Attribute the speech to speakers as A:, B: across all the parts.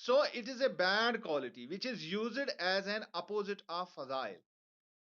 A: So it is a bad quality which is used as an opposite of fadail.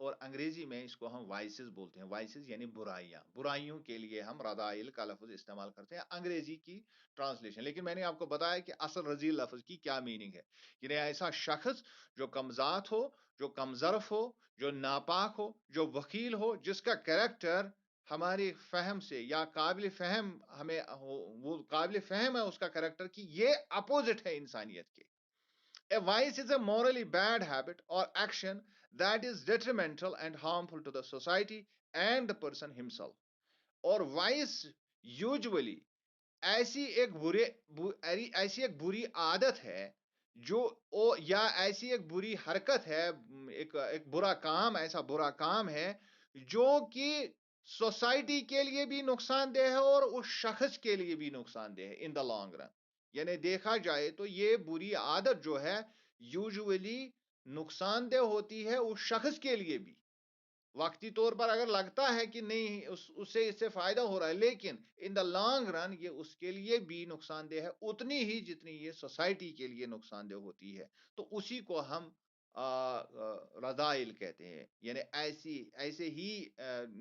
A: اور انگریزی میں اس کو ہم وائسز بولتے ہیں. وائسز یعنی برائیاں. برائیوں کے لیے ہم رذائل کا لفظ استعمال کرتے ہیں انگریزی کی ٹرانسلیشن. لیکن میں نے آپ کو بتایا کہ اصل رذیل لفظ کی کیا میننگ ہے. یعنی ایسا شخص جو کمذات ہو، جو کمظرف ہو، جو ناپاک ہو، جو وکیل ہو، جس کا کریکٹر ہماری فہم سے یا قابل فہم ہمیں ہو، وہ قابل فہم ہے اس کا کریکٹر کی یہ اپوزٹ ہے انسانیت کے. A vice is a morally bad habit or action that is detrimental and harmful to the society and the person himself. اور وائس یوزلی ایسی ایک بری عادت ہے جو یا ایسی ایک بری حرکت ہے، ایک برا کام، ایسا برا کام ہے جو کہ سوسائٹی کے لیے بھی نقصان دہ ہے اور اس شخص کے لیے بھی نقصان دہ ہے ان دا لانگ رن. یعنی دیکھا جائے تو یہ بری عادت جو ہے یوزلی نقصان دہ ہوتی ہے اس شخص کے لیے بھی. وقتی طور پر اگر لگتا ہے کہ نہیں اس سے فائدہ ہو رہا ہے، لیکن ان دا لانگ رن یہ اس کے لیے بھی نقصان دہ ہے اتنی ہی جتنی یہ سوسائٹی کے لیے نقصان دہ ہوتی ہے. تو اسی کو ہم رذائل کہتے ہیں. یعنی ایسے ہی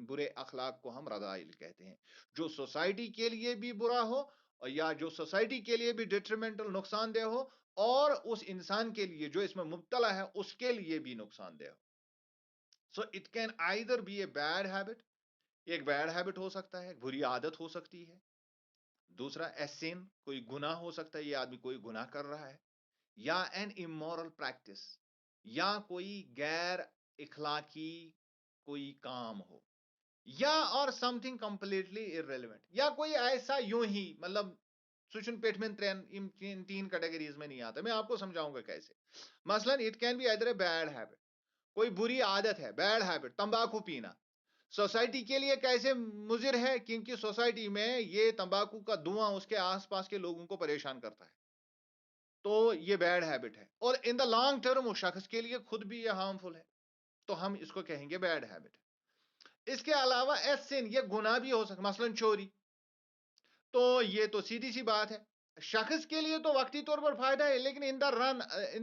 A: برے اخلاق کو ہم رذائل کہتے ہیں جو سوسائٹی کے لیے بھی برا ہو یا جو سوسائٹی کے لیے بھی ڈیٹریمنٹل نقصان دہ ہو اور اس انسان کے لیے جو اس میں مبتلا ہے اس کے لیے بھی نقصان دہ ہو. So it can either be a bad habit, ایک بیڈ ہیبٹ ہو سکتا ہے، بری عادت ہو سکتی ہے. دوسرا اے سن، کوئی گناہ ہو سکتا ہے، یہ آدمی کوئی گناہ کر رہا ہے. یا این امورل پریکٹس، یا کوئی غیر اخلاقی کوئی کام ہو. یا اور سم تھنگ کمپلیٹلی ارریلیونٹ، یا کوئی ایسا یوں ہی مطلب سوچن پیٹ میں تین کیٹیگریز میں نہیں آتا. میں آپ کو سمجھاؤں گا کیسے. مثلا it can be either a bad habit, کوئی بری عادت ہے، بیڈ ہیبٹ، تمباکو پینا. سوسائٹی کے لیے کیسے مضر ہے؟ کیونکہ سوسائٹی میں یہ تمباکو کا دھواں اس کے آس پاس کے لوگوں کو پریشان کرتا ہے، تو یہ بیڈ ہیبٹ ہے. اور ان دا لانگ ٹرم اس شخص کے لیے خود بھی یہ ہارمفل ہے، تو ہم اس کو کہیں گے بیڈ ہیبٹ. اس کے علاوہ سن، یہ گناہ بھی ہو سکتا، مثلا چوری. تو یہ تو سیدھی سی بات ہے، شخص کے لیے تو وقتی طور پر فائدہ ہے، لیکن ان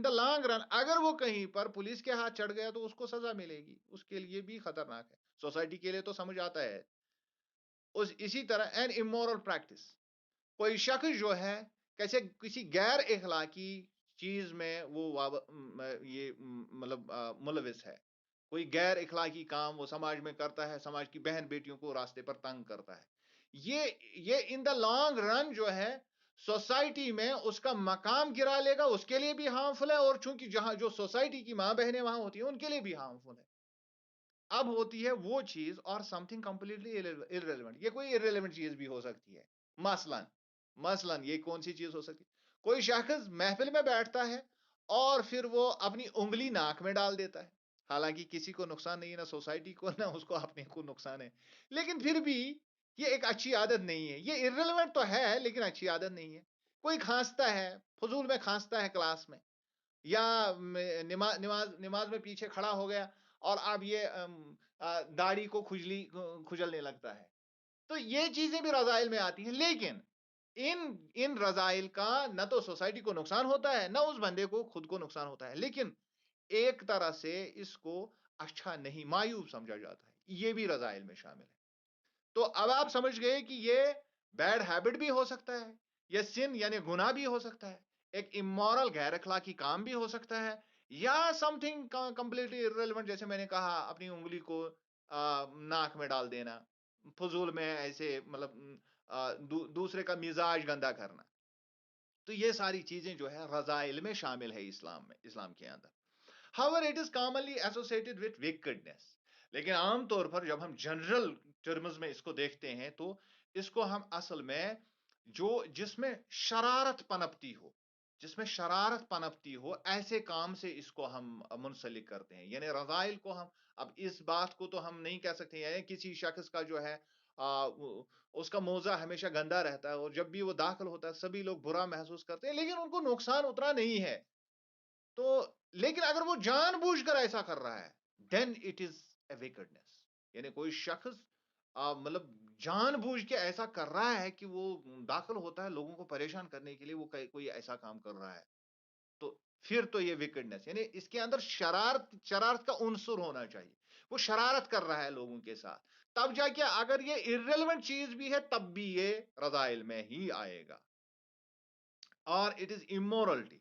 A: دا لانگ رن اگر وہ کہیں پر پولیس کے ہاتھ چڑھ گیا تو اس کو سزا ملے گی، اس کے لیے بھی خطرناک ہے. سوسائٹی کے لیے تو سمجھ آتا ہے. اسی طرح این امورل پریکٹس، کوئی شخص جو ہے کسی غیر اخلاقی چیز میں وہ یہ مطلب ملوث ہے، کوئی غیر اخلاقی کام وہ سماج میں کرتا ہے، سماج کی بہن بیٹیوں کو راستے پر تنگ کرتا ہے. یہ ان دا لانگ رن جو ہے سوسائٹی میں اس کا مقام گرا لے گا، اس کے لیے بھی ہارمفل ہے. اور چونکہ جہاں جو سوسائٹی کی ماں بہنیں وہاں ہوتی ہیں ان کے لیے بھی ہارمفل ہے. اب ہوتی ہے وہ چیز اور سم تھنگ کمپلیٹلی ارریلیونٹ، یہ کوئی ارریلیونٹ چیز بھی ہو سکتی ہے. مثلاً یہ کون سی چیز ہو سکتی ہے؟ کوئی شخص محفل میں بیٹھتا ہے اور پھر وہ اپنی انگلی ناک میں ڈال دیتا ہے، حالانکہ کسی کو نقصان نہیں ہے، نہ سوسائٹی کو نہ اس کو اپنے کو نقصان ہے، لیکن پھر بھی یہ ایک اچھی عادت نہیں ہے. یہ ارریلیونٹ تو ہے لیکن اچھی عادت نہیں ہے. کوئی کھانستا ہے، فضول میں کھانستا ہے کلاس میں، یا نماز میں پیچھے کھڑا ہو گیا اور اب یہ داڑھی کو کھجلنے لگتا ہے. تو یہ چیزیں بھی رذائل میں آتی ہیں، لیکن ان رذائل کا نہ تو سوسائٹی کو نقصان ہوتا ہے نہ اس بندے کو خود کو نقصان ہوتا ہے، لیکن ایک طرح سے اس کو اچھا نہیں، معیوب سمجھا جاتا ہے. یہ بھی رذائل میں شامل ہے. تو اب آپ سمجھ گئے کہ یہ بیڈ ہیبٹ بھی ہو سکتا ہے، یہ سن یعنی گناہ بھی ہو سکتا ہے، ایک امورل غیر اخلاقی کام بھی ہو سکتا ہے، یا سم تھنگ کمپلیٹلی ارریلیونٹ، جیسے میں نے کہا اپنی انگلی کو ناک میں ڈال دینا، فضول میں ایسے مطلب دوسرے کا مزاج گندا کرنا. تو یہ ساری چیزیں جو ہے رذائل میں شامل ہے اسلام کے اندر. However, it is commonly associated with wickedness. لیکن عام طور پر جب ہم جنرل ٹرمز میں اس کو دیکھتے ہیں تو اس کو ہم اصل میں جس میں شرارت پنپتی ہو ایسے کام سے اس کو ہم منسلک کرتے ہیں. یعنی رذائل کو ہم اب اس بات کو تو ہم نہیں کہہ سکتے، یعنی کسی شخص کا جو ہے اس کا موضع ہمیشہ گندا رہتا ہے اور جب بھی وہ داخل ہوتا ہے سبھی لوگ برا محسوس کرتے ہیں، لیکن ان کو نقصان اتنا نہیں ہے. تو لیکن اگر وہ جان بوجھ کر ایسا کر رہا ہے دین اٹ از اے ویکڈنس. یعنی کوئی شخص مطلب جان بوجھ کے ایسا کر رہا ہے کہ وہ داخل ہوتا ہے لوگوں کو پریشان کرنے کے لیے، وہ کوئی ایسا کام کر رہا ہے، تو پھر تو یہ ویکڈنس. یعنی اس کے اندر شرارت کا عنصر ہونا چاہیے. وہ شرارت کر رہا ہے لوگوں کے ساتھ، تب جا کے اگر یہ irrelevant چیز بھی ہے تب بھی یہ رذائل میں ہی آئے گا. اور اٹ از امورلٹی،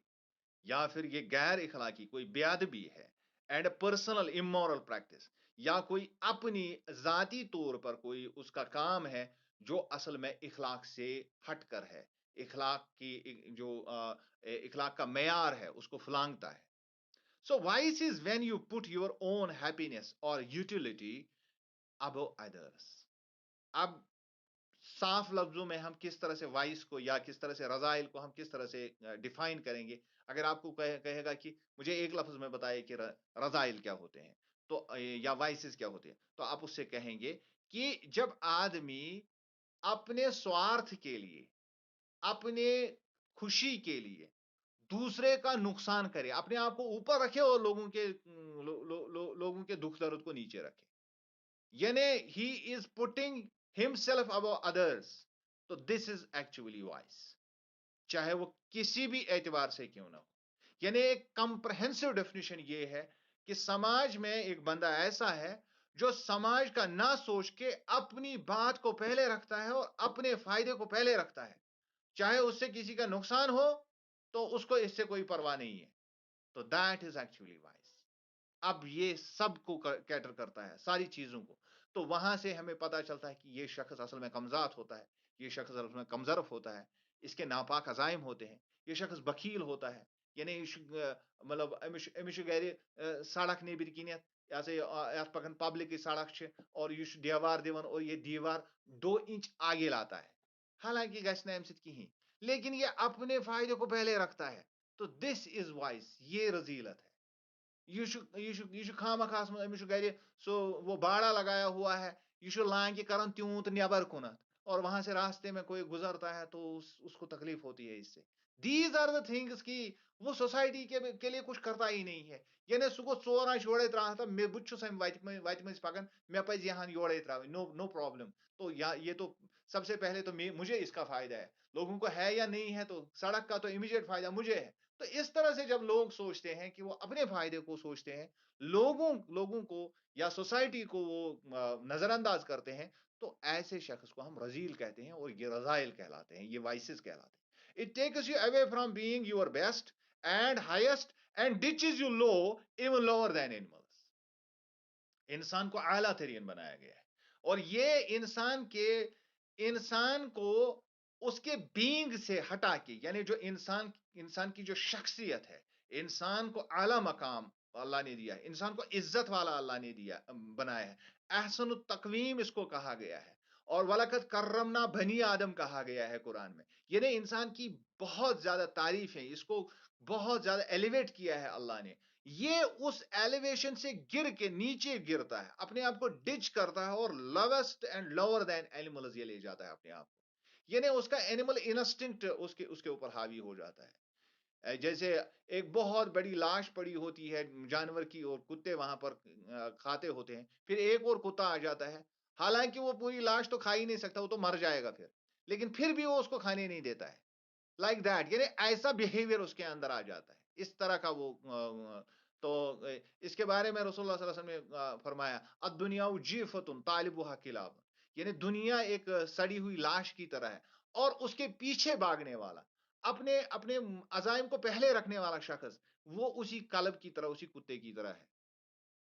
A: یا پھر یہ غیر اخلاقی کوئی بے ادبی ہے، اینڈ پرسنل امورل پریکٹس، یا کوئی اپنی ذاتی طور پر کوئی اس کا کام ہے جو اصل میں اخلاق سے ہٹ کر ہے، اخلاق کی جو اخلاق کا معیار ہے اس کو پھلانگتا ہے. So vice is when you put your own happiness اور یوٹیلٹی ابو ادرس. اب صاف لفظوں میں ہم کس طرح سے وائس کو یا کس طرح سے رذائل کو ہم کس طرح سے ڈیفائن کریں گے. اگر آپ کو کہے گا کہ مجھے ایک لفظ میں بتائے کہ رذائل کیا ہوتے ہیں تو یا وائسز کیا ہوتے ہیں، تو آپ اس سے کہیں گے کہ جب آدمی اپنے سوارتھ کے لیے، اپنے خوشی کے لیے دوسرے کا نقصان کرے، اپنے آپ کو اوپر رکھے اور لوگوں کے دکھ درد کو نیچے رکھے، یعنی ہی is putting himself above others. تو دس از ایکچولی وائس، چاہے وہ کسی بھی اعتبار سے کیوں نہ ہو. یعنی ایک کمپرہنسو ڈیفینیشن یہ ہے کہ سماج میں ایک بندہ ایسا ہے جو سماج کا نہ سوچ کے اپنی بات کو پہلے رکھتا ہے اور اپنے فائدے کو پہلے رکھتا ہے، چاہے اس سے کسی کا نقصان ہو تو اس کو اس سے کوئی پرواہ نہیں ہے. تو دیٹ از ایکچولی وائس. اب یہ سب کو کیٹر کرتا ہے، ساری چیزوں کو. تو وہاں سے ہمیں پتا چلتا ہے کہ یہ شخص اصل میں کمذات ہوتا ہے، یہ شخص اصل میں کمظرف ہوتا ہے، اس کے ناپاک عزائم ہوتے ہیں، یہ شخص بخیل ہوتا ہے. یعنی مطلب امش گھر سڑک نیبر کنیت یت پکان پبلک سڑک اور یہ دیوار دِوان اور یہ دیوار 2 انچ آگے لاتا ہے، حالانکہ گھس نہ امہ سۭتۍ کہین، لیکن یہ اپنے فائدے کو پہلے رکھتا ہے. تو دس از وائس، یہ رذیلت ہے. یہ خامہ خاص امس گھر سو وہ باڑا لگایا ہوا ہے، یہ لانگہ کران تیوت نیبر کنت، اور وہاں سے راستے میں کوئی گزرتا ہے تو اس کو تکلیف ہوتی ہے اس سے. دیز آر دا تھنگس کہ وہ سوسائٹی کے لیے کچھ کرتا ہی نہیں ہے. یعنی سہ گو 4 آنچ یورے ترا تھا بہت وتہ مز پکان، مے پز یہ یورے ترا، نو پرابلم. تو یہ تو سب سے پہلے تو مجھے اس کا فائدہ ہے، لوگوں کو ہے یا نہیں ہے تو سڑک کا تو امیڈیٹ فائدہ مجھے ہے. تو اس طرح سے جب لوگ سوچتے ہیں کہ وہ اپنے فائدے کو سوچتے ہیں، لوگوں کو یا سوسائٹی کو وہ نظر انداز کرتے ہیں، تو ایسے شخص کو ہم رذیل کہتے ہیں اور یہ رذائل کہلاتے ہیں، یہ وائسز کہلاتے ہیں. It takes you away from being your best and highest and ditches you low even lower than animals. انسان کو اعلیٰ ترین بنایا گیا ہے، اور یہ انسان کو اس کے بینگ سے ہٹا کے، یعنی جو انسان کی جو شخصیت ہے، انسان کو اعلیٰ مقام اللہ نے دیا ہے، انسان کو عزت والا اللہ نے دیا بنایا ہے. احسن التقویم اس کو کہا گیا ہے، اور وَلَقَدْ كَرَّمْنَا بنی آدم کہا گیا ہے قرآن میں. یعنی انسان کی بہت زیادہ تعریف ہے، اس کو بہت زیادہ ایلیویٹ کیا ہے اللہ نے. یہ اس ایلیویشن سے گر کے نیچے گرتا ہے، اپنے آپ کو ڈچ کرتا ہے اور lost and lower than animals یہ لے جاتا ہے اپنے آپ کو. یعنی اس کا اینیمل انسٹنکٹ اس کے اوپر حاوی ہو جاتا ہے. جیسے ایک بہت بڑی لاش پڑی ہوتی ہے جانور کی اور کتے وہاں پر کھاتے ہوتے ہیں، پھر ایک اور کتا آ جاتا ہے، حالانکہ وہ پوری لاش تو کھا ہی نہیں سکتا، وہ تو مر جائے گا پھر، لیکن پھر بھی وہ اس کو کھانے نہیں دیتا ہے. لائک دیٹ، یعنی ایسا بہیویئر اس کے اندر آ جاتا ہے، اس طرح کا وہ. تو اس کے بارے میں رسول اللہ صلی اللہ علیہ وسلم نے فرمایا الدنیا جیفۃ طالبها کلاب، یعنی دنیا ایک سڑی ہوئی لاش کی طرح ہے، اور اس کے پیچھے بھاگنے والا، اپنے عزائم کو پہلے رکھنے والا شخص، وہ اسی کلب کی طرح، اسی کتے کی طرح ہے.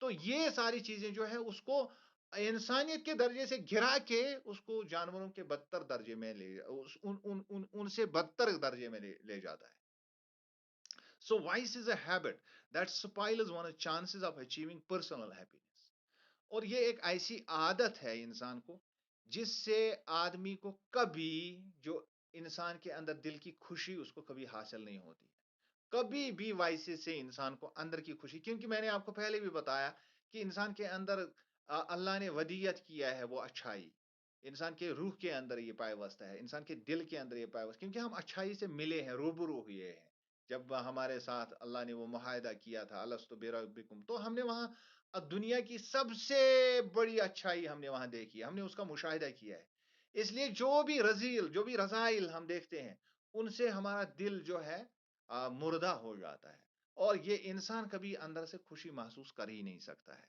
A: تو یہ ساری چیزیں جو ہے اس کو انسانیت کے درجے سے گرا کے اس کو جانوروں کے بدتر درجے میں ان سے بدتر درجے میں لے جاتا ہے. So vice is a habit that spoils one's chances of achieving personal happiness. اور یہ ایک ایسی عادت ہے انسان کو جس سے آدمی کو کبھی جو انسان کے اندر دل کی خوشی اس کو کبھی حاصل نہیں ہوتی. کبھی بھی وائسے سے انسان کو اندر کی خوشی، کیونکہ میں نے آپ کو پہلے بھی بتایا کہ انسان کے اندر اللہ نے ودیت کیا ہے وہ اچھائی، انسان کے روح کے اندر یہ پائے ہے، انسان کے دل کے اندر یہ پائے کیونکہ ہم اچھائی سے ملے ہیں، روبرو ہوئے ہیں. جب ہمارے ساتھ اللہ نے وہ معاہدہ کیا تھا الست بربکم، تو ہم نے وہاں دنیا کی سب سے بڑی اچھائی ہم نے وہاں دیکھی، ہم نے اس کا مشاہدہ کیا ہے. اس لیے جو بھی رذائل ہم دیکھتے ہیں ان سے ہمارا دل جو ہے مردہ ہو جاتا ہے، اور یہ انسان کبھی اندر سے خوشی محسوس کر ہی نہیں سکتا ہے.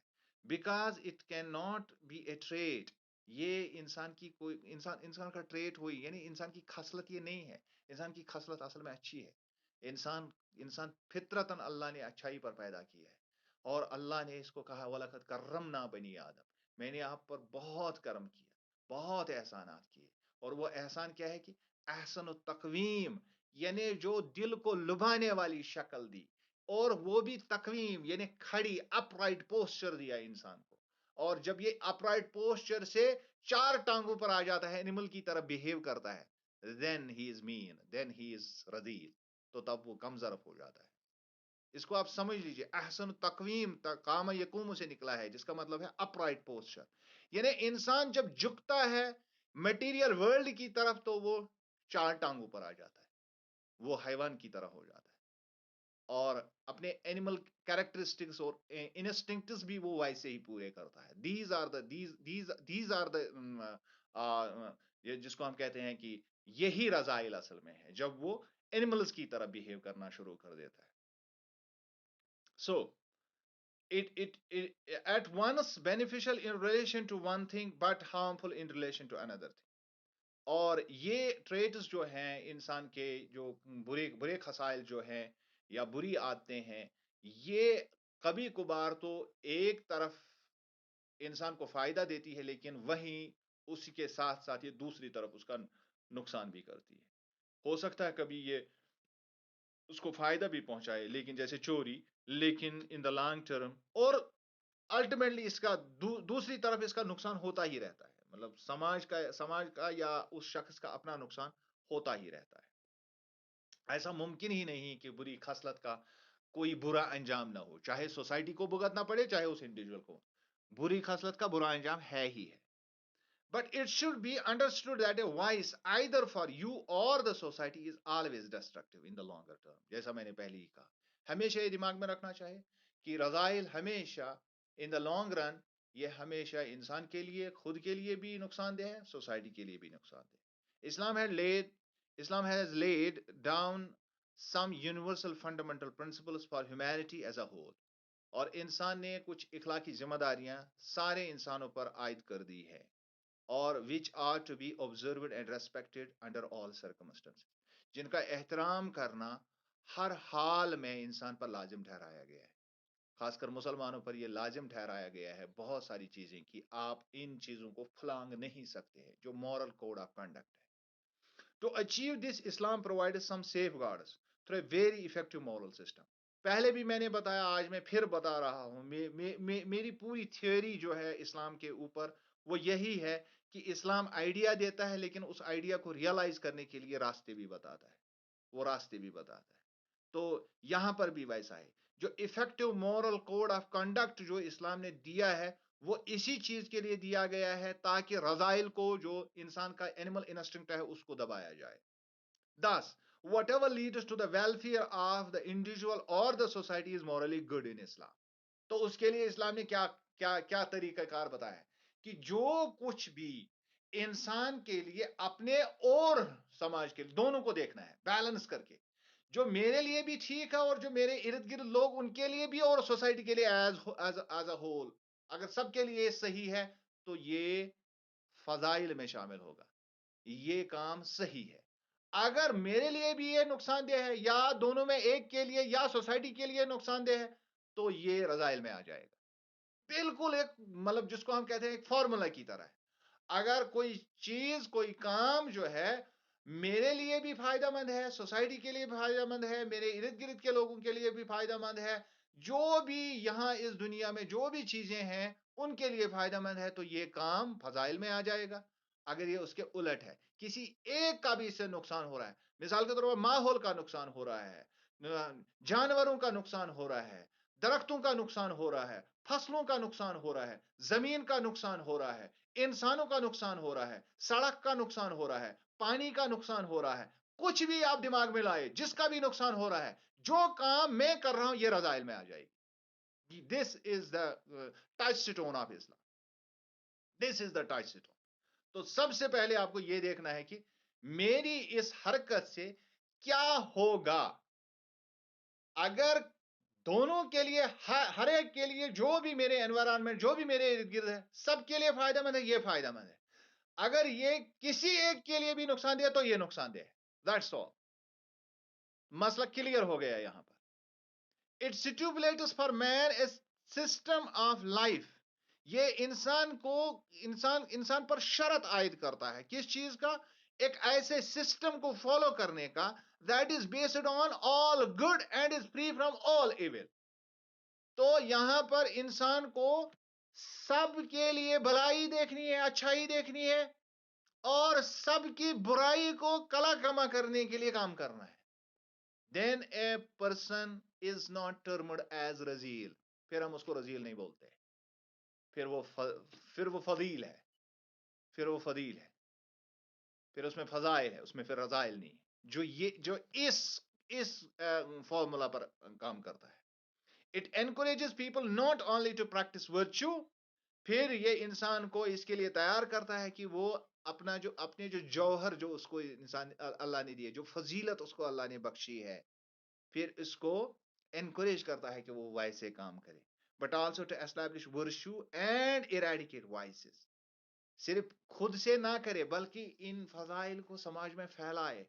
A: Because it can not be a trait. یہ انسان کی کوئی انسان کا ٹریٹ ہوئی، یعنی انسان کی خصلت یہ نہیں ہے. انسان کی خصلت اصل میں اچھی ہے. انسان انسان فطرتاً اللہ نے اچھائی پر پیدا کیا ہے. اور اللہ نے اس کو کہا وَلَقَدْ كَرَّمْنَا بَنِي آدم. میں نے آپ پر بہت کرم کیا، بہت احسانات کیے. اور وہ احسان کیا ہے کہ احسن التقویم، یعنی جو دل کو لبھانے والی شکل دی. اور وہ بھی تقویم یعنی کھڑی اپ رائٹ پوسچر دیا انسان کو. اور جب یہ اپ رائٹ پوسچر سے 4 ٹانگوں پر آ جاتا ہے، اینیمل کی طرح بہیو کرتا ہے، دین ہی از مین، دین ہی از رذیل. تو تب وہ کمزرف ہو جاتا ہے. اس کو آپ سمجھ لیجئے، احسن تقویم قام یقوم سے نکلا ہے، جس کا مطلب ہے اپ رائٹ پوسچر. یعنی انسان جب جھکتا ہے میٹیریل ورلڈ کی طرف تو وہ 4 ٹانگوں پر آ جاتا ہے، وہ حیوان کی طرح ہو جاتا ہے. اور اپنے اینیمل کیریکٹرسٹکس اور انسٹنکٹس بھی وہ ویسے ہی پورے کرتا ہے. دیز آر دا یہ جس کو ہم کہتے ہیں کہ یہی رضائل اصل میں ہے جب وہ اینیملز کی طرح بہیو کرنا شروع کر دیتا ہے. سو it at once beneficial in relation to one thing but harmful in relation to another thing. اور یہ ٹریٹس جو ہیں انسان کے، جو برے برے خصائل جو ہیں یا بری عادتیں ہیں، یہ کبھی کبھار تو ایک طرف انسان کو فائدہ دیتی ہے، لیکن وہیں اسی کے ساتھ ساتھ یہ دوسری طرف اس کا نقصان بھی کرتی ہے. ہو سکتا ہے کبھی یہ اس کو فائدہ بھی پہنچائے، لیکن جیسے چوری، لیکن ان دا لانگ ٹرم اور الٹیمیٹلی اس کا دوسری طرف اس کا نقصان ہوتا ہی رہتا ہے. مطلب سماج کا یا اس شخص کا اپنا نقصان ہوتا ہی رہتا ہے. ایسا ممکن ہی نہیں کہ بری خصلت کا کوئی برا انجام نہ ہو، چاہے سوسائٹی کو بھگتنا پڑے چاہے اس انڈیویجول کو. بری خصلت کا برا انجام ہے ہی ہے. But it should be understood that a vice either for you or the society is always destructive in the longer term. جیسا میں نے پہلے ہی کہا، ہمیشہ یہ دماغ میں رکھنا چاہیے کہ رذائل ہمیشہ in the long run یہ ہمیشہ انسان کے لیے، خود کے لیے بھی نقصان دہ ہے، سوسائٹی کے لیے بھی نقصان دہ. Islam has laid down some universal fundamental principles for humanity as a whole. اور انسان نے کچھ اخلاقی ذمہ داریاں سارے انسانوں پر عائد کر دی ہے، اور which are to be observed and respected under all circumstances. جن کا احترام کرنا ہر حال میں انسان پر لازم ٹھہرایا گیا ہے. خاص کر مسلمانوں پر یہ لازم ٹھہرایا گیا ہے بہت ساری چیزیں کہ آپ ان چیزوں کو پھلانگ نہیں سکتے ہیں، جو مورل کوڈ آف کنڈکٹ ہے. To achieve this, Islam provides some safeguards through a very effective moral system. پہلے بھی میں نے بتایا، آج میں پھر بتا رہا ہوں. میری پوری تھیوری جو ہے اسلام کے اوپر وہ یہی ہے کہ اسلام آئیڈیا دیتا ہے، لیکن اس آئیڈیا کو ریئلائز کرنے کے لیے راستے بھی بتاتا ہے. وہ راستے بھی بتاتا ہے. تو یہاں پر بھی ویسا ہے. جو effective moral code of conduct جو اسلام نے دیا ہے، وہ اسی چیز کے لیے دیا گیا ہے تاکہ رذائل کو، جو انسان کا اینیمل انسٹنکٹ ہے، اس کو دبایا جائے. Thus, whatever leads to the welfare of the individual or the society is morally good in Islam. تو اس کے لیے اسلام نے کیا کیا کیا طریقہ کار بتایا ہے کہ جو کچھ بھی انسان کے لیے اپنے اور سماج کے لیے دونوں کو دیکھنا ہے بیلنس کر کے، جو میرے لیے بھی ٹھیک ہے اور جو میرے ارد گرد لوگ ان کے لیے بھی اور سوسائٹی کے لیے ایز اے ہول، اگر سب کے لیے صحیح ہے تو یہ فضائل میں شامل ہوگا، یہ کام صحیح ہے. اگر میرے لیے بھی یہ نقصان دہ ہے، یا دونوں میں ایک کے لیے یا سوسائٹی کے لیے نقصان دہ ہے، تو یہ رذائل میں آ جائے گا. بالکل ایک مطلب جس کو ہم کہتے ہیں ایک فارمولا کی طرح ہے. اگر کوئی چیز، کوئی کام جو ہے میرے لیے بھی فائدہ مند ہے، سوسائٹی کے لیے بھی فائدہ مند ہے، میرے ارد گرد کے لوگوں کے لیے بھی فائدہ مند ہے، جو بھی یہاں اس دنیا میں جو بھی چیزیں ہیں ان کے لیے فائدہ مند ہے، تو یہ کام فضائل میں آ جائے گا. اگر یہ اس کے الٹ ہے، کسی ایک کا بھی اس سے نقصان ہو رہا ہے، مثال کے طور پر ماحول کا نقصان ہو رہا ہے، جانوروں کا نقصان ہو رہا ہے، درختوں کا نقصان ہو رہا ہے، فصلوں کا نقصان ہو رہا ہے، زمین کا نقصان ہو رہا ہے، انسانوں کا نقصان ہو رہا ہے، سڑک کا نقصان ہو رہا ہے، پانی کا نقصان ہو رہا ہے، کچھ بھی آپ دماغ میں لائے، جس کا بھی نقصان ہو رہا ہے، جو کام میں کر رہا ہوں یہ رذائل میں آ جائے گی. This is the touchstone of Islam. This is the touchstone. تو سب سے پہلے آپ کو یہ دیکھنا ہے کہ میری اس حرکت سے کیا ہوگا. اگر دونوں کے لیے، ہر ایک کے لیے، جو بھی میرے انوائرمنٹ، جو بھی میرے ارد گرد ہے، سب کے لیے فائدہ مند ہے، یہ فائدہ مند ہے. اگر یہ کسی ایک کے لیے بھی نقصان دہ تو یہ نقصان دہ ہے. That's all. مسئلہ کلیئر ہو گیا یہاں پر. It stipulates for man a system of life. یہ انسان پر شرط عائد کرتا ہے کس چیز کا؟ ایک ایسے سسٹم کو فالو کرنے کا that is based on all good and is free from all evil. تو یہاں پر انسان کو سب کے لیے بھلائی دیکھنی ہے، اچھائی دیکھنی ہے، اور سب کی برائی کو کلا کما کرنے کے لیے کام کرنا ہے. then a person is not termed as رزیل. پھر ہم اس کو رزیل نہیں بولتے، پھر وہ فضیل ہے، پھر وہ فضیل ہے، پھر اس میں فضائل ہے، اس میں پھر رضائل نہیں. جو اس فارمولا پر کام کرتا ہے. It encourages people not only to practise virtue. پھر یہ انسان کو اس کے لیے تیار کرتا ہے کہ وہ اپنے جو جوہر جو اس کو انسان اللہ نے دیے، جو فضیلت اس کو اللہ نے بخشی ہے، پھر اس کو انکریج کرتا ہے کہ وہ ویسے کام کرے. But also to establish virtue and eradicate vices. صرف خود سے نہ کرے بلکہ ان فضائل کو سماج میں پھیلائے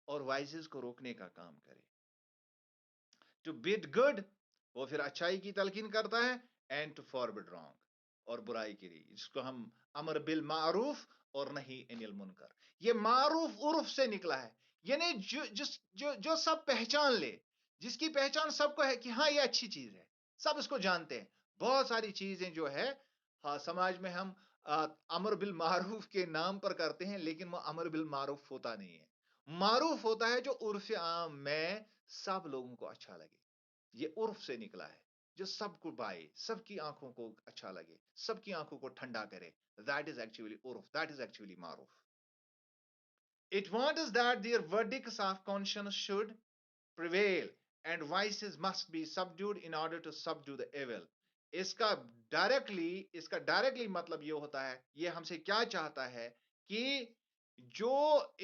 A: اور وائسز کو روکنے کا کام کرے. ٹو بیٹ گڈ، وہ پھر اچھائی کی تلقین کرتا ہے. اینڈ ٹو فاربڈ رانگ، اور برائی کے لیے، جس کو ہم امر بالمعروف اور نہیں انل منکر. یہ معروف عرف سے نکلا ہے، یعنی جو سب پہچان لے، جس کی پہچان سب کو ہے کہ ہاں یہ اچھی چیز ہے، سب اس کو جانتے ہیں. بہت ساری چیزیں جو ہے ہاں سماج میں ہم امر بالمعروف کے نام پر کرتے ہیں، لیکن وہ امر بالمعروف ہوتا نہیں ہے. معروف ہوتا ہے جو عرف عام میں سب لوگوں کو اچھا لگے. یہ عرف سے نکلا ہے، جو سب کو بائے، سب کی آنکھوں کو اچھا لگے، سب کی آنکھوں کو ٹھنڈا کرے. That is actually عرف. That is actually معروف. It wants that their verdicts of conscience should prevail and vices must be subdued in order to subdue the evil. اس کا ڈائریکٹلی مطلب یہ ہوتا ہے، یہ ہم سے کیا چاہتا ہے کہ جو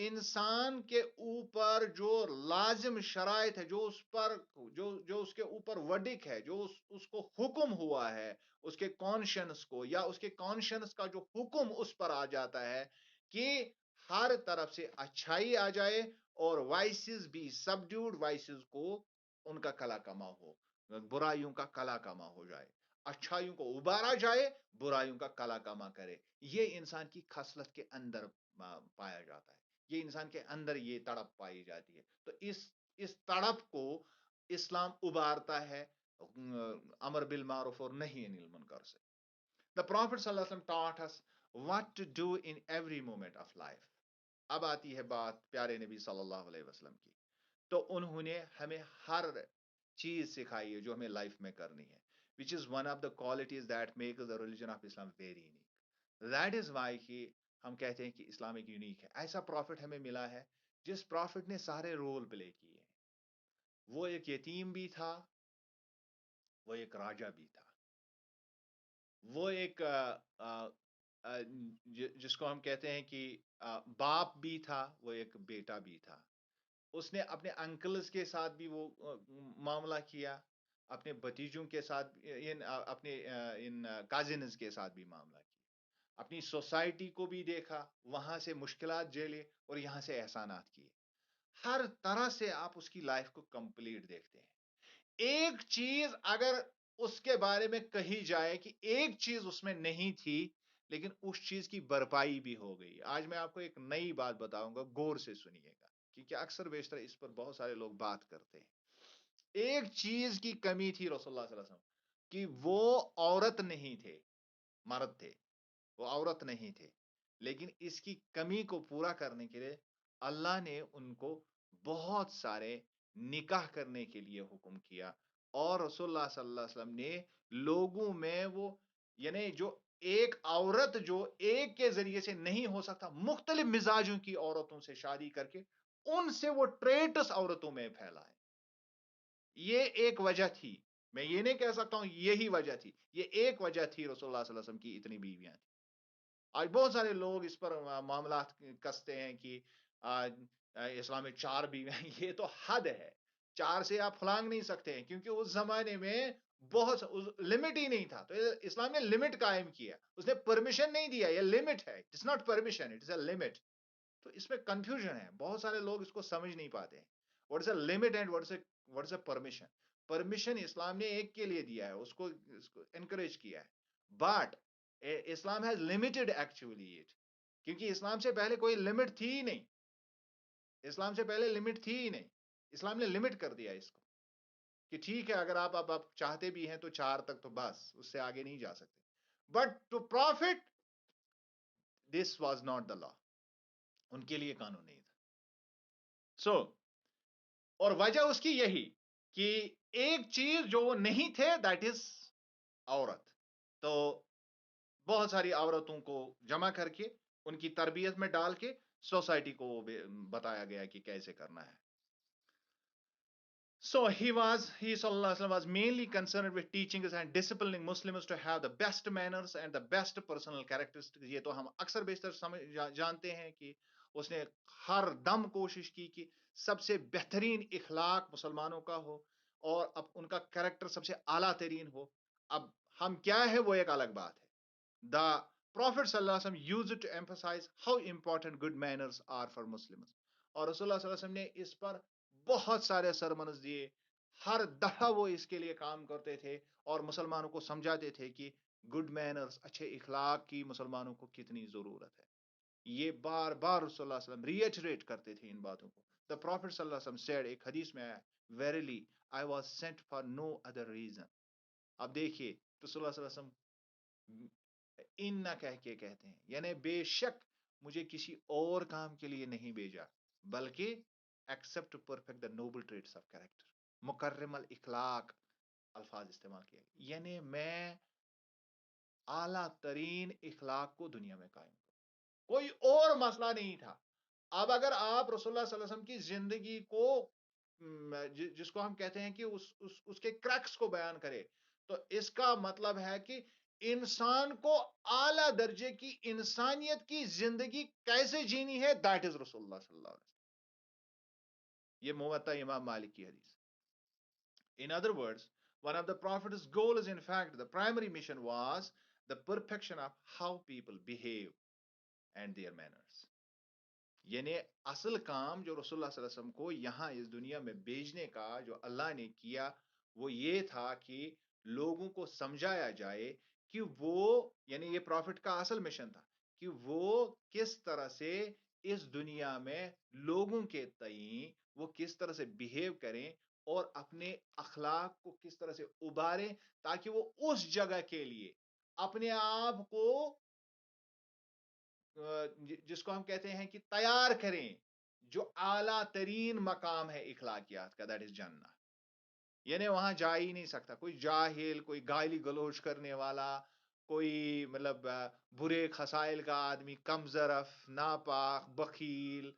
A: انسان کے اوپر جو لازم شرائط ہے، جو اس کے اوپر وڈک ہے، جو اس کو حکم ہوا ہے، اس کے کانشنس کو، یا اس کے کانشنس کا جو حکم اس پر آ جاتا ہے کہ ہر طرف سے اچھائی آ جائے اور وائسز بھی سبڈیوڈ، وائسز کو ان کا کلا کما ہو، برائیوں کا کلا کما ہو جائے، اچھائیوں کو ابارا جائے، برائیوں کا کلا کما کرے. یہ انسان کی خصلت کے اندر پایا جاتا ہے، یہ انسان کے اندر یہ تڑپ پائی جاتی ہے. تو اس تڑپ کو اسلام ابارتا ہے امر بالمعروف اور نہیں انل منکر سے. The Prophet صلی اللہ علیہ وسلم taught us what to do in every moment of life. اب آتی ہے بات پیارے نبی صلی اللہ علیہ وسلم کی. تو انہوں نے ہمیں ہر چیز سکھائی ہے جو ہمیں لائف میں کرنی ہے. which is one of the qualities that make the religion of Islam very unique. That is why کہ ہم کہتے ہیں کہ اسلام ایک یونیک ہے. ایسا پروفٹ ہمیں ملا ہے جس پروفٹ نے سارے رول پلے کیے. وہ ایک یتیم بھی تھا، وہ ایک راجا بھی تھا، وہ ایک جس کو ہم کہتے ہیں کہ باپ بھی تھا، وہ ایک بیٹا بھی تھا. اس نے اپنے انکلز کے ساتھ بھی وہ معاملہ کیا، اپنے بھتیجوں کے ساتھ، اپنے ان کازنز کے ساتھ بھی معاملہ کیا، اپنی سوسائٹی کو بھی دیکھا، وہاں سے مشکلات جھیلے اور یہاں سے احسانات کیے. ہر طرح سے آپ اس کی لائف کو کمپلیٹ دیکھتے ہیں. ایک چیز اگر اس کے بارے میں کہی جائے کہ ایک چیز اس میں نہیں تھی، لیکن اس چیز کی بھرپائی بھی ہو گئی. آج میں آپ کو ایک نئی بات بتاؤں گا، غور سے سنیے گا، کیونکہ اکثر بیشتر اس پر بہت سارے لوگ بات کرتے ہیں. ایک چیز کی کمی تھی رسول اللہ صلی اللہ علیہ وسلم کہ وہ عورت نہیں تھے، مرد تھے، وہ عورت نہیں تھے. لیکن اس کی کمی کو پورا کرنے کے لیے اللہ نے ان کو بہت سارے نکاح کرنے کے لیے حکم کیا. اور رسول اللہ صلی اللہ علیہ وسلم نے لوگوں میں وہ، یعنی جو ایک عورت جو ایک کے ذریعے سے نہیں ہو سکتا، مختلف مزاجوں کی عورتوں سے شادی کر کے ان سے وہ ٹریٹس عورتوں میں پھیلائے. یہ ایک وجہ تھی. میں یہ نہیں کہہ سکتا ہوں یہی وجہ تھی، یہ ایک وجہ تھی رسول اللہ صلی اللہ علیہ وسلم کی اتنی بیویاں تھیں. آج بہت سارے لوگ اس پر معاملات کستے ہیں کہ اسلام میں 4 بیویاں، یہ تو حد ہے. 4 سے آپ پھلانگ نہیں سکتے ہیں، کیونکہ اس زمانے میں بہت لمٹ ہی نہیں تھا. تو اسلام نے لمٹ قائم کیا، اس نے پرمیشن نہیں دیا، یہ لمٹ ہے، it's not permission, it's a limit. تو اس میں کنفیوژن ہے، بہت سارے لوگ اس کو سمجھ نہیں پاتے ہیں. What is a limit and what is a permission. Permission اسلام نے ایک کے لیے دیا ہے، اس کو انکریج کیا ہے. But Islam has limited actually it, کیونکہ اسلام سے پہلے کوئی لمٹ تھی ہی نہیں. اسلام سے پہلے لمٹ تھی ہی نہیں. اسلام نے لمٹ کر دیا اس کو کہ ٹھیک ہے، اگر آپ چاہتے بھی ہیں تو 4 تک، تو بس اس سے آگے نہیں جا سکتے. But to profit this was not the law, ان کے لیے قانون نہیں تھا. سو اور وجہ اس کی یہی کہ ایک چیز جو وہ نہیں تھے، دیٹ از عورت. تو بہت ساری عورتوں کو جمع کر کے ان کی تربیت میں ڈال کے سوسائٹی کو بتایا گیا کہ کیسے کرنا ہے. So he sallallahu alaihi wasallam was mainly concerned with teaching and disciplining Muslims to have the best manners and the best personal characteristics. یہ تو ہم اکثر بیشتر جانتے ہیں کہ اس نے ہر دم کوشش کی کہ سب سے بہترین اخلاق مسلمانوں کا ہو اور اب ان کا کریکٹر سب سے اعلیٰ ترین ہو. اب ہم کیا ہے وہ ایک الگ بات ہے. The Prophet sallallahu alaihi wasallam used to emphasize how important good manners are for Muslims. اور رسول اللہ صلی اللہ علیہ وسلم نے اس پر بہت سارے سرمنز دیے. ہر دفعہ وہ اس کے لیے کام کرتے تھے اور مسلمانوں کو سمجھاتے تھے کہ گڈ مینرز، اچھے اخلاق کی مسلمانوں کو کتنی ضرورت ہے. یہ بار بار رسول اللہ صلی اللہ علیہ وسلم ریٹریٹ کرتے تھے ان باتوں کو. The Prophet صلی اللہ علیہ وسلم said، ایک حدیث میں آیا، Verily I was sent for no other reason. اب دیکھیے رسول اللہ صلی اللہ علیہ وسلم ان نہ کہہ کے کہتے ہیں، یعنی بے شک مجھے کسی اور کام کے لیے نہیں بھیجا، بلکہ except to perfect the noble traits of character, مکرم الاخلاق الفاظ استعمال کیے. یعنی میں اعلیٰ ترین اخلاق کو دنیا میں قائم کروں، کوئی اور مسئلہ نہیں تھا. اب اگر آپ رسول اللہ صلی اللہ علیہ وسلم کی زندگی کو جس کو ہم کہتے ہیں کہ اس کے کریکس کو بیان کرے، تو اس کا مطلب ہے کہ انسان کو اعلیٰ درجے کی انسانیت کی زندگی کیسے جینی ہے، دیٹ از رسول اللہ صلی اللہ علیہ وسلم. یہ موطا امام مالک کی حدیث. In other words, one of the Prophet's goals, in fact, the primary mission was the perfection of how people behave and their manners. یعنی اصل کام جو رسول اللہ صلی اللہ علیہ وسلم کو یہاں اس دنیا میں بھیجنے کا جو اللہ نے کیا، وہ یہ تھا کہ لوگوں کو سمجھایا جائے کہ وہ، یعنی یہ پروفٹ کا اصل مشن تھا کہ وہ کس طرح سے اس دنیا میں لوگوں کے تئیں وہ کس طرح سے بہیو کریں اور اپنے اخلاق کو کس طرح سے ابھاریں، تاکہ وہ اس جگہ کے لیے اپنے آپ کو جس کو ہم کہتے ہیں کہ تیار کریں، جو اعلیٰ ترین مقام ہے اخلاقیات کا، دیٹ از جنہ. یعنی وہاں جا ہی نہیں سکتا کوئی جاہل، کوئی گالی گلوچ کرنے والا، کوئی مطلب برے خسائل کا آدمی، کم ظرف، ناپاک، بخیل،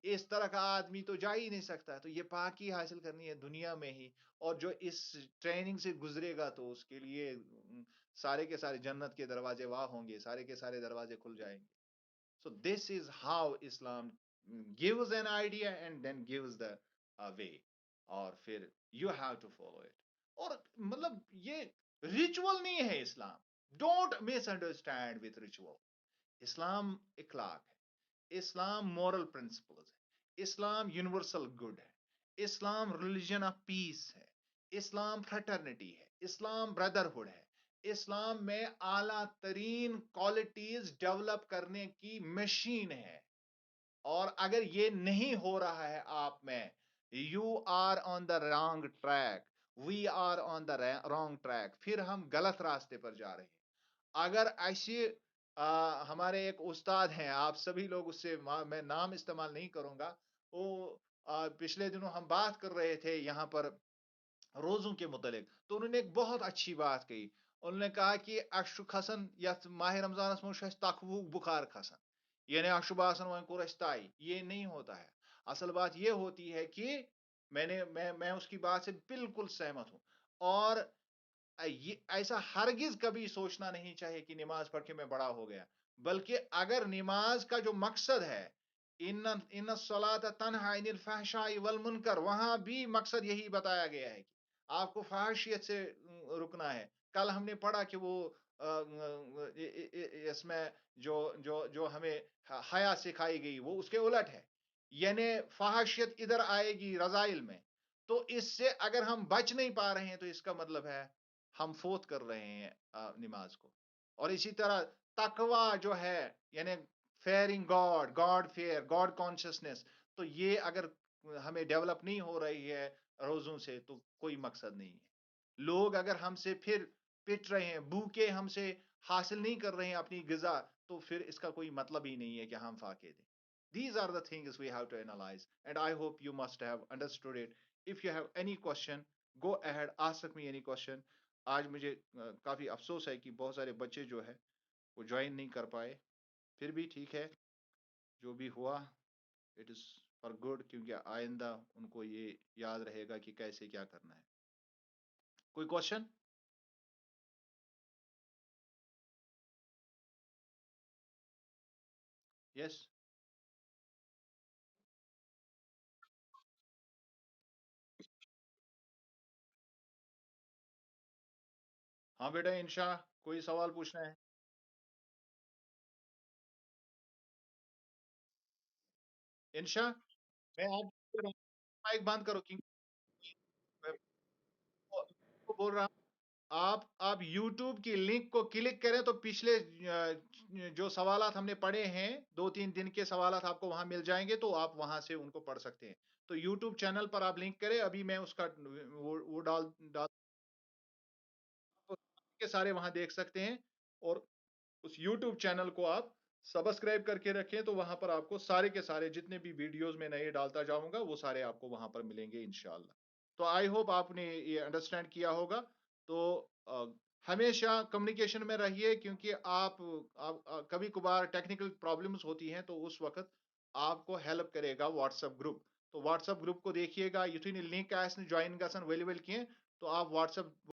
A: اس طرح کا آدمی تو جا ہی نہیں سکتا. تو یہ پاکی حاصل کرنی ہے دنیا میں ہی، اور جو اس ٹریننگ سے گزرے گا تو اس کے لیے سارے کے سارے جنت کے دروازے واہ ہوں گے، سارے کے سارے دروازے کھل جائیں گے. So this is how Islam gives an idea and then gives the way. اور پھر you have to follow it. اور مطلب یہ ریچول نہیں ہے اسلام. Don't misunderstand with ritual. اسلام اخلاق ہے، اسلام مورل پرنسپلز ہے، اسلام یونیورسل گڈ ہے، اسلام ریلیجن آف پیس ہے، اسلام فریٹرنیٹی ہے، اسلام بردرہڈ ہے. اسلام میں اعلیٰ ترین کوالٹیز ڈیولپ کرنے کی مشین ہے. اور اگر یہ نہیں ہو رہا ہے آپ میں، you are on the wrong track, we are on the wrong track, پھر ہم غلط راستے پر جا رہے ہیں. اگر ایسی ہمارے ایک استاد ہیں، آپ سبھی لوگ اس سے، میں نام استعمال نہیں کروں گا، وہ پچھلے دنوں ہم بات کر رہے تھے یہاں پر روزوں کے متعلق، تو انہوں نے ایک بہت اچھی بات کہی. انہوں نے کہا کہ اشو کھسن یا ماہ رمضان اس تخوک بخار کھسن، یعنی اشو باسن وہیں کو رشتائی، یہ نہیں ہوتا ہے. اصل بات یہ ہوتی ہے کہ میں اس کی بات سے بالکل سہمت ہوں. اور ایسا ہرگز کبھی سوچنا نہیں چاہیے کہ نماز پڑھ کے میں بڑا ہو گیا، بلکہ اگر نماز کا جو مقصد ہے ان ان الصلاۃ تنہا عن الفحشاء والمنکر، وہاں بھی مقصد یہی بتایا گیا ہے کہ آپ کو فحاشیت سے رکنا ہے. کل ہم نے پڑھا کہ وہ اس میں جو ہمیں حیا سکھائی گئی وہ اس کے الٹ ہے. یعنی فحاشیت ادھر آئے گی رضائل میں. تو اس سے اگر ہم بچ نہیں پا رہے ہیں تو اس کا مطلب ہے ہم فوت کر رہے ہیں نماز کو. اور اسی طرح تقوا جو ہے، یعنی fearing God, God fear, God consciousness, تو یہ اگر ہمیں ڈیولپ نہیں ہو رہی ہے روزوں سے تو کوئی مقصد نہیں ہے. لوگ اگر ہم سے پھر پٹ رہے ہیں، بھوکے ہم سے حاصل نہیں کر رہے ہیں اپنی غذا، تو پھر اس کا کوئی مطلب ہی نہیں ہے کہ ہم فاقے دیں. These are the things we have to analyze, and I hope you must have understood it. If you have any question, go ahead, ask me any question. آج مجھے کافی افسوس ہے کہ بہت سارے بچے جو ہے وہ جوائن نہیں کر پائے. پھر بھی ٹھیک ہے، جو بھی ہوا اٹ از فار گڈ، کیونکہ آئندہ ان کو یہ یاد رہے گا کہ کیسے کیا کرنا ہے. کوئی کوشچن؟ یس. ہاں بیٹا انشا، کوئی سوال پوچھنا ہے؟ انشا، میں آپ مائک بند کرو کیونکہ میں کو بول رہا ہوں. آپ یوٹیوب کی لنک کو کلک کریں تو پچھلے جو سوالات ہم نے پڑھے ہیں 2-3 دن کے سوالات آپ کو وہاں مل جائیں گے، تو آپ وہاں سے ان کو پڑھ سکتے ہیں. تو یوٹیوب چینل پر آپ لنک کریں، ابھی میں اس کا وہ ڈال کے سارے وہاں دیکھ سکتے ہیں. اور اس یوٹیوب چینل کو آپ سبسکرائب کر کے رکھیں، تو وہاں پر آپ کو سارے کے سارے جتنے بھی ویڈیوز میں نئے ڈالتا جاؤں گا وہ سارے آپ کو وہاں پر ملیں گے انشاءاللہ. تو آئی ہوپ آپ نے یہ انڈرسٹینڈ کیا ہوگا. تو ہمیشہ کمیونیکیشن میں رہیے، کیونکہ کبھی کبھار ٹیکنیکل پرابلمز ہوتی ہیں تو اس وقت آپ کو ہیلپ کرے گا واٹس ایپ گروپ. تو واٹس ایپ گروپ کو دیکھیے گا، یتھے لنک آس جوائن گژھن ول ول کی، تو آپ واٹس ایپ